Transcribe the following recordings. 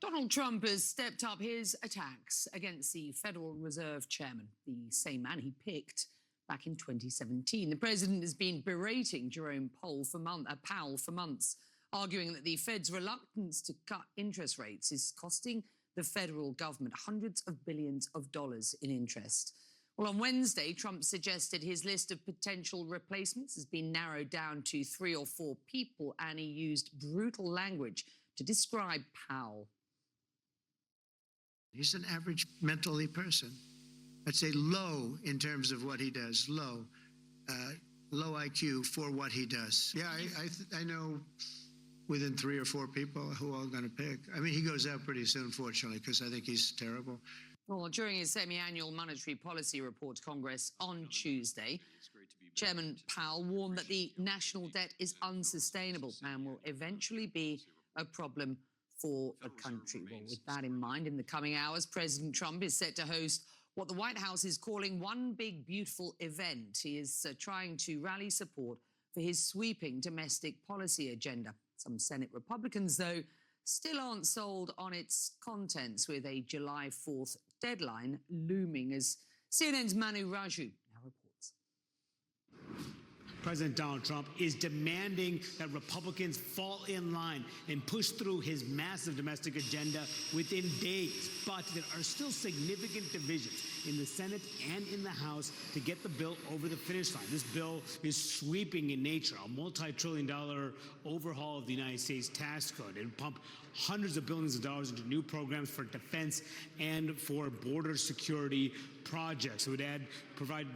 Donald Trump has stepped up his attacks against the Federal Reserve Chairman, the same man he picked back in 2017. The president has been berating Jerome Powell for months, arguing that the Fed's reluctance to cut interest rates is costing the federal government hundreds of billions of dollars in interest. Well, on Wednesday, Trump suggested his list of potential replacements has been narrowed down to 3 or 4 people, and he used brutal language to describe Powell. He's an average mentally person. I'd say low in terms of what he does, low IQ for what he does. Yeah, I know within 3 or 4 people who I'm going to pick. I mean, he goes out pretty soon, fortunately, because I think he's terrible. Well, during his semi-annual monetary policy report to Congress on Tuesday, Chairman Powell warned that the national debt is unsustainable and will eventually be a problem for the country. Well, with that in mind, in the coming hours, President Trump is set to host what the White House is calling one big, beautiful event. He is trying to rally support for his sweeping domestic policy agenda. Some Senate Republicans, though, still aren't sold on its contents, with a July 4th deadline looming, as CNN's Manu Raju now reports. President Donald Trump is demanding that Republicans fall in line and push through his massive domestic agenda within days. But there are still significant divisions in the Senate and in the House to get the bill over the finish line. This bill is sweeping in nature, a multi-trillion-dollar overhaul of the United States tax code. It will pump hundreds of billions of dollars into new programs for defense and for border security projects. It would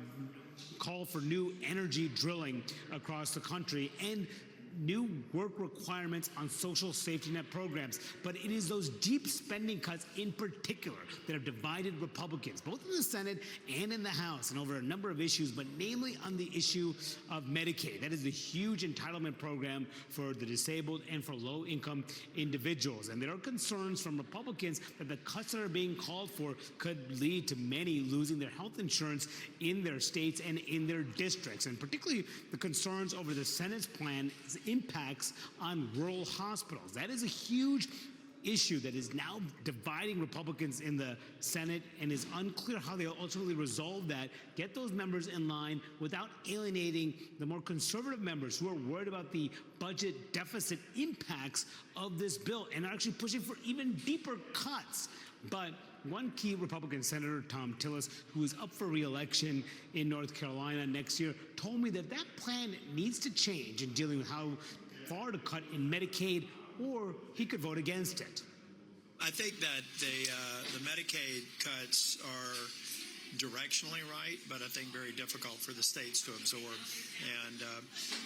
call for new energy drilling across the country and new work requirements on social safety net programs. But it is those deep spending cuts in particular that have divided Republicans, both in the Senate and in the House, and over a number of issues, but namely on the issue of Medicaid. That is the huge entitlement program for the disabled and for low-income individuals. And there are concerns from Republicans that the cuts that are being called for could lead to many losing their health insurance in their states and in their districts, and particularly the concerns over the Senate's plan impacts on rural hospitals. That is a huge issue that is now dividing Republicans in the Senate, and is unclear how they'll ultimately resolve that, get those members in line without alienating the more conservative members who are worried about the budget deficit impacts of this bill and are actually pushing for even deeper cuts. But one key Republican Senator, Tom Tillis, who is up for re-election in North Carolina next year, told me that that plan needs to change in dealing with how far to cut in Medicaid, or he could vote against it. I think that the Medicaid cuts are directionally right, but I think very difficult for the states to absorb. And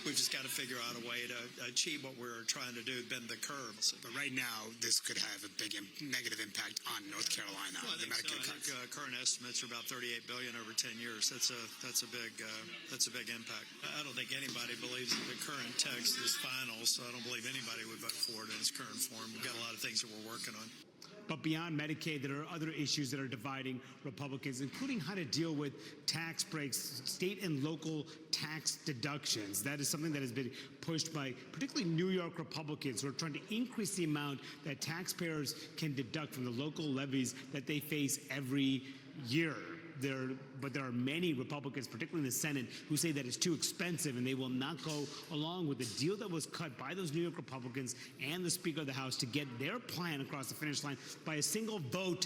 we've just got to figure out a way to achieve what we're trying to do, bend the curve. But right now, this could have a big negative impact on North Carolina. Well, I think current estimates are about $38 billion over 10 years. That's a big impact. I don't think anybody believes that the current text is final, so I don't believe anybody would vote for it in its current form. We've got a lot of things that we're working on. But beyond Medicaid, there are other issues that are dividing Republicans, including how to deal with tax breaks, state and local tax deductions. That is something that has been pushed by particularly New York Republicans, who are trying to increase the amount that taxpayers can deduct from the local levies that they face every year. But there are many Republicans, particularly in the Senate, who say that it's too expensive and they will not go along with the deal that was cut by those New York Republicans and the Speaker of the House to get their plan across the finish line by a single vote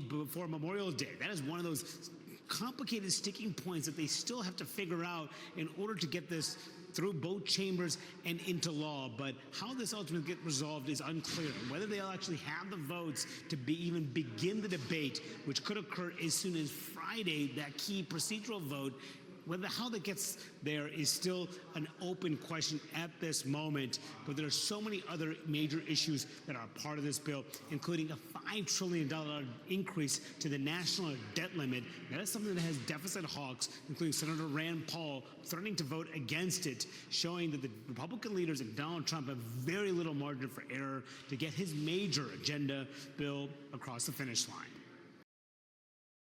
before Memorial Day. That is one of those complicated sticking points that they still have to figure out in order to get this through both chambers and into law. But how this ultimately gets resolved is unclear. Whether they'll actually have the votes to even begin the debate, which could occur as soon as Friday, that key procedural vote, how that gets there is still an open question at this moment. But there are so many other major issues that are part of this bill, including a $5 trillion increase to the national debt limit. That is something that has deficit hawks, including Senator Rand Paul, threatening to vote against it, showing that the Republican leaders and Donald Trump have very little margin for error to get his major agenda bill across the finish line.